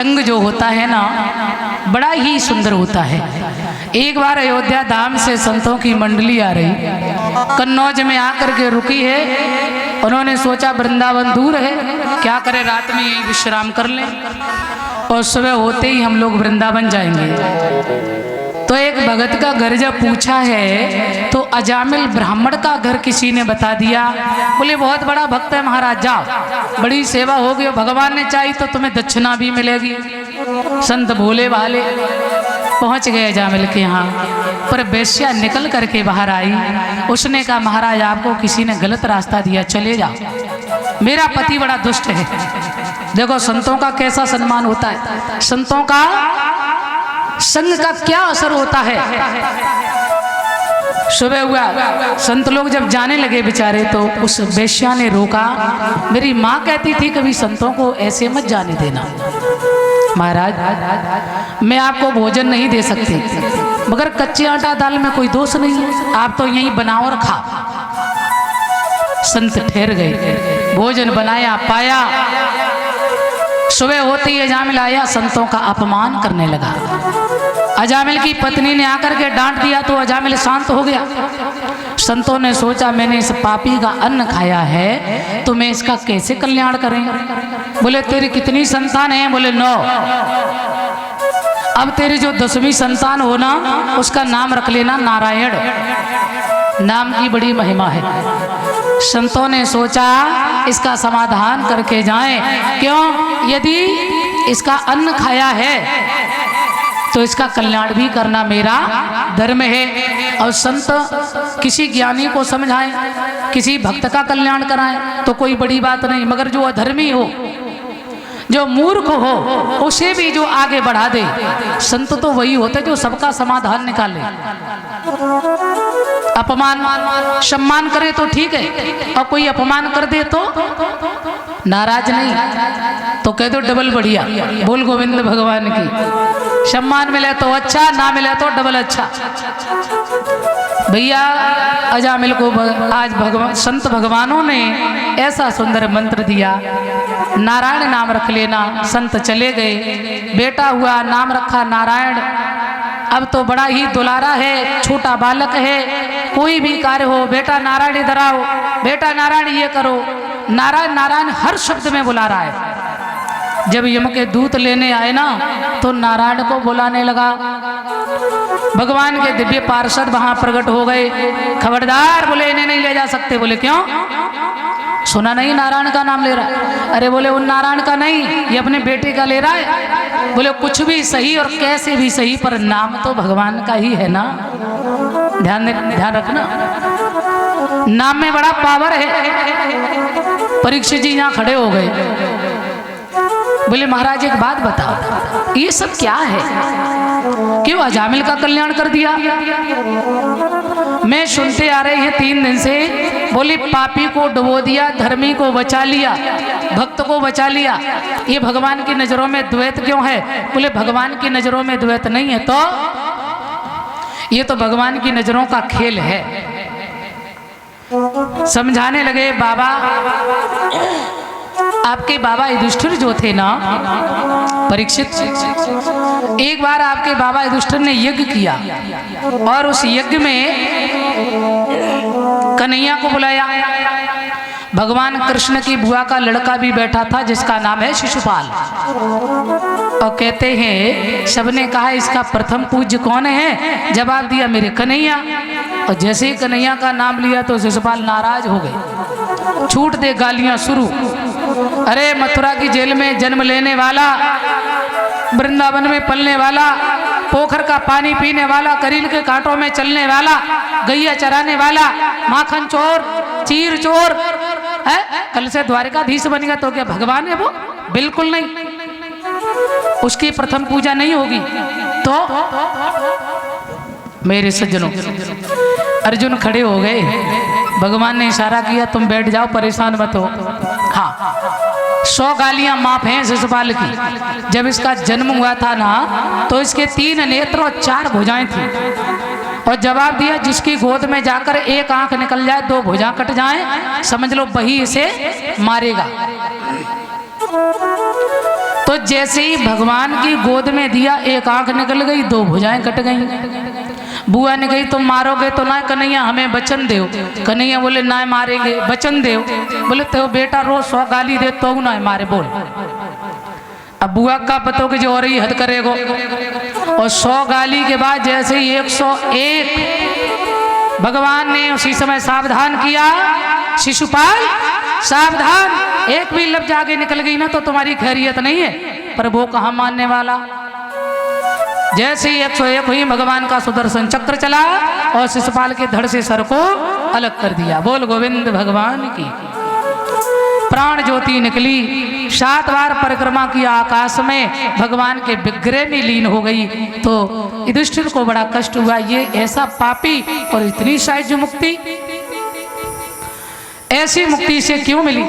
रंग जो होता है ना बड़ा ही सुंदर होता है। एक बार अयोध्या धाम से संतों की मंडली आ रही, कन्नौज में आकर के रुकी है। उन्होंने सोचा वृंदावन दूर है, क्या करें रात में यहीं विश्राम कर लें और सुबह होते ही हम लोग वृंदावन जाएंगे। तो एक भगत का घर जब पूछा है तो अजामिल ब्राह्मण का घर किसी ने बता दिया। बोले बहुत बड़ा भक्त है महाराज, जाओ बड़ी सेवा होगी, भगवान ने चाही तो तुम्हें दक्षिणा भी मिलेगी। संत भोले भाले पहुंच गए अजामिल के यहाँ, पर वेश्या निकल करके बाहर आई। उसने कहा महाराज आपको किसी ने गलत रास्ता दिया, चले जाओ, मेरा पति बड़ा दुष्ट है। देखो संतों का कैसा सम्मान होता है, संतों का संग का क्या असर होता है। सुबह हुआ, संत लोग जब जाने लगे बेचारे, तो उस वेश्या ने रोका। मेरी माँ कहती थी कभी संतों को ऐसे मत जाने देना। महाराज मैं आपको भोजन नहीं दे सकती, मगर कच्चे आटा दाल में कोई दोष नहीं है, आप तो यहीं बनाओ और खाओ। संत ठहर गए, भोजन बनाया पाया। सुबह होते ही अजामिल आया, संतों का अपमान करने लगा। अजामिल की पत्नी ने आकर के डांट दिया तो अजामिल शांत हो गया। संतों ने सोचा मैंने इस पापी का अन्न खाया है तो मैं इसका कैसे कल्याण करें। बोले तेरी कितनी संतान है? बोले 9। अब तेरी जो 10वीं संतान हो ना, उसका नाम रख लेना नारायण, नाम की बड़ी महिमा है। संतों ने सोचा इसका समाधान करके जाएं, क्यों? यदि इसका अन्न खाया है तो इसका कल्याण भी करना मेरा धर्म है। और संत किसी ज्ञानी को समझाएं, किसी भक्त का कल्याण कराएं तो कोई बड़ी बात नहीं, मगर जो अधर्मी हो, जो मूर्ख हो, उसे भी जो आगे बढ़ा दे। संत तो वही होते जो सबका समाधान निकाले। अपमान सम्मान करे तो ठीक है, और कोई अपमान कर दे तो नाराज नहीं, तो कह दो डबल बढ़िया, बोल गोविंद भगवान की। सम्मान मिले तो अच्छा, ना मिले तो डबल अच्छा। भैया अजामिल को आज भगवान संत भगवानों ने ऐसा सुंदर मंत्र दिया, नारायण नाम रख लेना। संत चले गए, बेटा हुआ, नाम रखा नारायण। अब तो बड़ा ही दुलारा है, छोटा बालक है, कोई भी कार्य हो बेटा नारायण इधर आओ, बेटा नारायण ये करो। नारायण नारायण हर शब्द में बुला रहा है। जब यम के दूत लेने आए ना तो नारायण को बुलाने लगा। भगवान के दिव्य पार्षद वहां प्रकट हो गए। खबरदार, बोले इन्हें नहीं ले जा सकते। बोले क्यों? सुना नहीं नारायण का नाम ले रहा है। अरे बोले उन नारायण का नहीं, ये अपने बेटे का ले रहा है। बोले कुछ भी सही और कैसे भी सही, पर नाम तो भगवान का ही है ना, ध्यान रखना, नाम में बड़ा पावर है। परीक्षित जी यहाँ खड़े हो गए। बोले महाराज एक बात बताओ, ये सब क्या है? क्यों अजामिल का कल्याण कर दिया? मैं सुनते आ रहे हैं 3 दिन से। बोले पापी को डुबो दिया, धर्मी को बचा लिया, भक्त को बचा लिया। ये भगवान की नजरों में द्वैत क्यों है? बोले भगवान की नजरों में द्वैत नहीं है तो ये तो भगवान की नजरों का खेल है। समझाने लगे बाबा, आपके बाबा युधिष्ठिर जो थे ना, परीक्षित, एक बार आपके बाबा युधिष्ठिर ने यज्ञ किया और उस यज्ञ में कन्हैया को बुलाया। भगवान कृष्ण की बुआ का लड़का भी बैठा था जिसका नाम है शिशुपाल। और कहते हैं सबने कहा इसका प्रथम पूज्य कौन है? जवाब दिया मेरे कन्हैया। और जैसे ही कन्हैया का नाम लिया तो शिशुपाल नाराज हो गए, छूट दे गालियां शुरू। अरे मथुरा की जेल में जन्म लेने वाला, वृंदावन में पलने वाला, पोखर का पानी पीने वाला, करील के कांटों में चलने वाला, गैया चराने वाला, माखन चोर, चीर चोर है, कल से द्वारिकाधीश बन गया तो क्या भगवान है वो? बिल्कुल नहीं, उसकी प्रथम पूजा नहीं होगी। तो मेरे सज्जनों, अर्जुन खड़े हो गए। भगवान ने इशारा किया तुम बैठ जाओ, परेशान मत हो। हाँ, 100 गालियां माफ हैं शिशुपाल की। जब इसका जन्म हुआ था ना तो इसके 3 नेत्र और 4 भुजाएं थी। और जवाब दिया जिसकी गोद में जाकर एक आंख निकल जाए, 2 भुजा कट जाएं, समझ लो वही इसे मारेगा। तो जैसे ही भगवान की गोद में दिया, एक आंख निकल गई, दो भुजाएं कट गई। बुआ ने कही तुम मारोगे तो ना कन्हैया हमें वचन दो। कन्हैया बोले ना मारेंगे, वचन दो। बोले तो बेटा रोज 100 गाली दे तो ना मारे, बोल। अब बुआ का पतो कि जो और ही हद करेगो, और 100 गाली के बाद जैसे ही 101 भगवान ने उसी समय सावधान किया, शिशुपाल सावधान, एक भी लफ्ज आगे निकल गई ना तो तुम्हारी खैरियत नहीं है। पर वो कहाँ मानने वाला। जैसे ही 101 हुई, भगवान का सुदर्शन चक्र चला और शिशुपाल के धड़ से सर को अलग कर दिया। बोल गोविंद भगवान की। प्राण ज्योति निकली, 7 बार परिक्रमा की आकाश में, भगवान के विग्रह में लीन हो गई। तो युधिष्ठिर को बड़ा कष्ट हुआ, ये ऐसा पापी और इतनी सहज मुक्ति, ऐसी मुक्ति से क्यों मिली।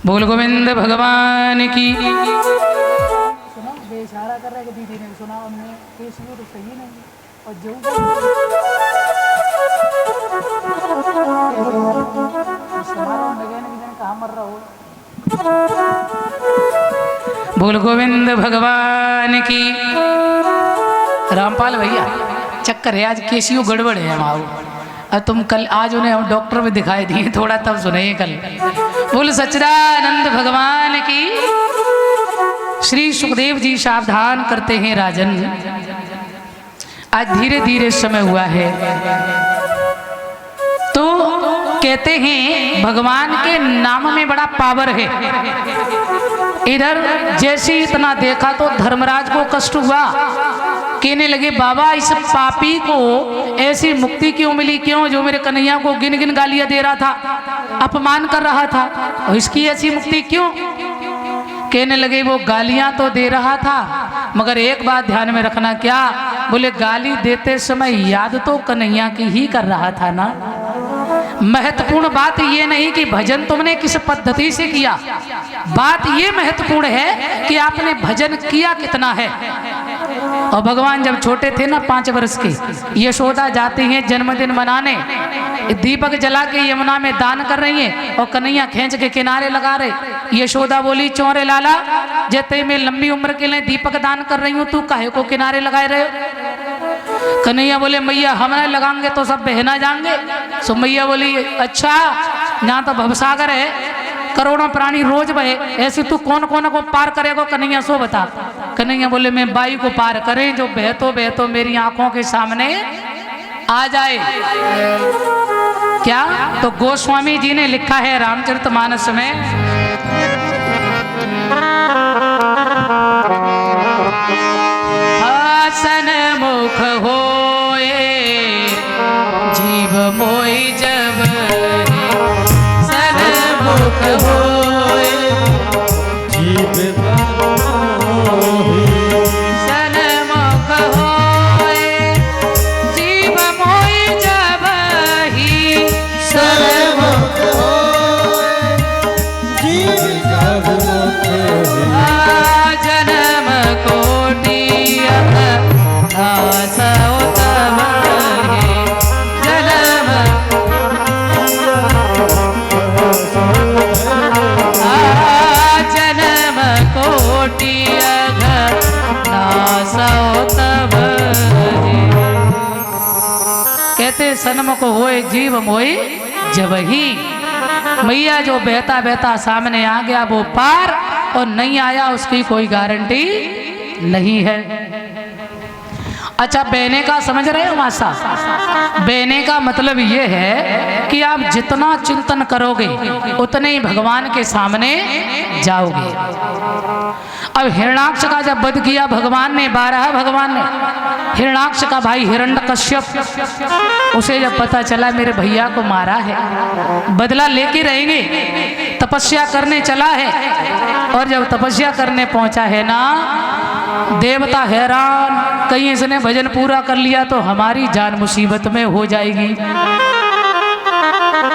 बोल गोविंद भगवान की। सुना बेइशारा कर रहे कि दीदी ने सुना, हमने केसीओ तो सही नहीं, और जो कहाँ मर रहा हो। बोल गोविंद भगवान की। रामपाल भैया चक्कर है, आज केसीओ गड़बड़ है माओ। अब तुम कल, आज उन्हें हम डॉक्टर में दिखाई दिए, थोड़ा तब सुने कल। बोल सच्चिदानंद भगवान की। श्री सुखदेव जी सावधान करते हैं, राजन आज धीरे धीरे समय हुआ है। तो कहते हैं भगवान के नाम में बड़ा पावर है। इधर जैसे इतना देखा तो धर्मराज को कष्ट हुआ, कहने लगे बाबा इस पापी को ऐसी मुक्ति क्यों मिली, क्यों जो मेरे कन्हैया को गिन गिन गालियां दे रहा था, अपमान कर रहा था, और इसकी ऐसी मुक्ति क्यों। कहने लगे वो गालियां तो दे रहा था, मगर एक बात ध्यान में रखना। क्या बोले, गाली देते समय याद तो कन्हैया की ही कर रहा था ना। महत्वपूर्ण बात ये नहीं कि भजन तुमने किस पद्धति से किया, बात ये महत्वपूर्ण है कि आपने भजन किया कितना है। और भगवान जब छोटे थे ना 5 वर्ष के, यशोदा जाती हैं जन्मदिन मनाने, दीपक जला के यमुना में दान कर रही हैं और कन्हैया खींच के किनारे लगा रहे। यशोदा बोली चौरे लाला, जैसे मैं लंबी उम्र के लिए दीपक दान कर रही हूँ, तू काहे को किनारे लगाए रहे हो। कन्हैया बोले मैया हम नहीं लगाएंगे तो सब बहना जाएंगे। सो मैया बोली अच्छा, यहाँ तो भवसागर है, करोड़ों प्राणी रोज बहे, ऐसे तू कौन कौन को पार करेगा कन्हैया, सो बता। कन्हैया बोले मैं बाई को पार करें जो बहतो मेरी आंखों के सामने आ जाए। क्या तो गोस्वामी जी ने लिखा है रामचरितमानस में, हसन मुख होए जीव मोई जब, सन मुख होए जीव सन्मुख होए जीव मोई जब ही, सन्मुख होए जीव जब जन्म कोटि दास उत्तम है, जन्म जन्म कोटि कहते सन्मुख होए जीव मोई जब ही। मैया जो बहता बहता सामने आ गया वो पार, और नहीं आया उसकी कोई गारंटी नहीं है। अच्छा बहने का समझ रहे हो मासा, बहने का मतलब ये है कि आप जितना चिंतन करोगे उतने ही भगवान के सामने जाओगे। अब हिरण्याक्ष का जब वध किया भगवान ने, 12 भगवान ने, हिरण्याक्ष का भाई हिरण्यकश्यप, उसे जब पता चला मेरे भैया को मारा है, बदला लेके रहेंगे, तपस्या करने चला है, और जब तपस्या करने पहुंचा है ना, देवता हैरान, कहीं इसने भजन पूरा कर लिया तो हमारी जान मुसीबत में हो जाएगी।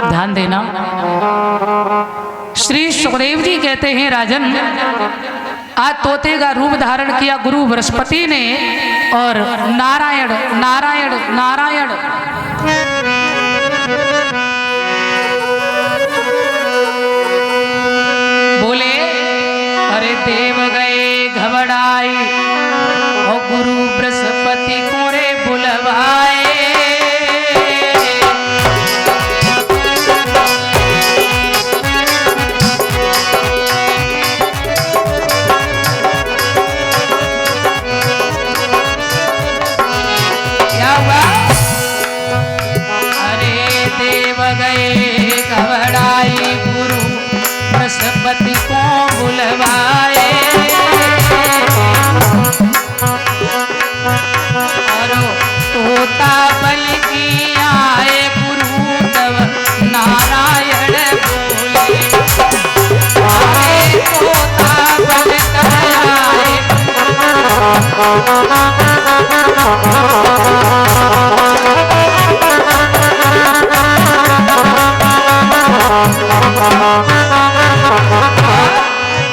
ध्यान देना, श्री सुखदेव जी कहते हैं राजन आज तोते का रूप धारण किया गुरु बृहस्पति ने और नारायण नारायण नारायण बोले अरे देव गए घबराए और गुरु बृहस्पति को रे बुलवाए। गए घबराए गुरु बृहस्पति को बुलवाए और तोता बल की आए गुरु तब नारायण बोले तोता बल आए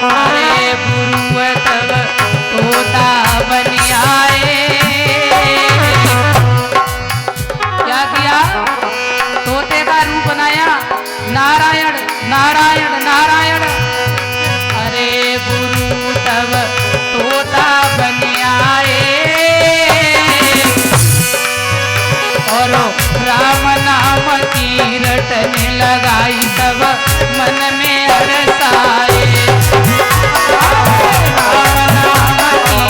अरे गुरु तब तोता बन आए। क्या किया तोते का रूप बनाया नारायण नारायण नारायण। अरे गुरु तब तोता बन आए और राम नाम की रटने लगाई तब मन में अरसाए। राम नाम की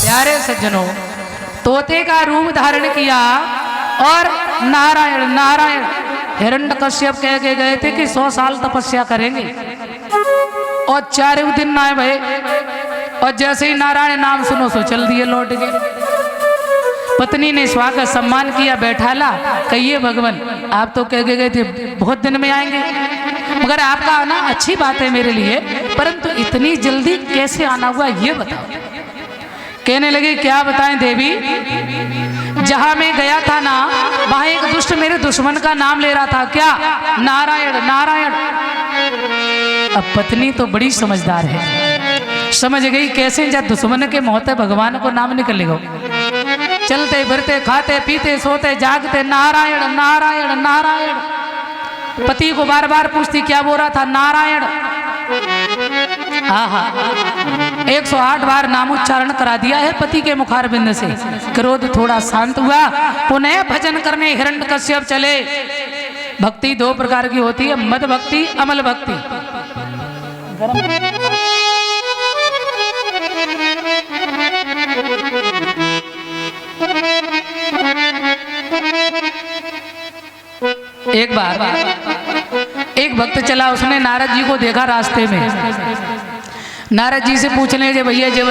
प्यारे सज्जनों तोते का रूप धारण किया और नारायण नारायण हिरण्यकश्यप कह के गए थे कि 100 साल तपस्या करेंगे और 4 दिन आए भाई और जैसे ही नारायण नाम सुनो सो चल दिए लौट गए। पत्नी ने स्वागत सम्मान किया बैठाला कहिए भगवान आप तो कह के गए थे बहुत दिन में आएंगे मगर आपका आना अच्छी बात है मेरे लिए परंतु इतनी जल्दी कैसे आना हुआ ये बताओ। कहने लगे क्या बताएं देवी जहां मैं गया था ना वहां एक दुष्ट मेरे दुश्मन का नाम ले रहा था क्या नारायण नारायण। अब पत्नी तो बड़ी समझदार है समझ गई कैसे जब दुश्मन के मोहते भगवान को नाम निकलेगा। चलते फिरते खाते पीते सोते जागते नारायण नारायण नारायण। पति को बार बार पूछती क्या बोल रहा था नारायण। आहा 108 बार नामोच्चारण करा दिया है पति के मुखारबिंद से। क्रोध थोड़ा शांत हुआ पुनः भजन करने हिरण्यकश्यप चले। भक्ति 2 प्रकार की होती है मद भक्ति अमल भक्ति। एक बार एक भक्त चला उसने नारद जी को देखा रास्ते में। नारद जी से पूछने के भैया जब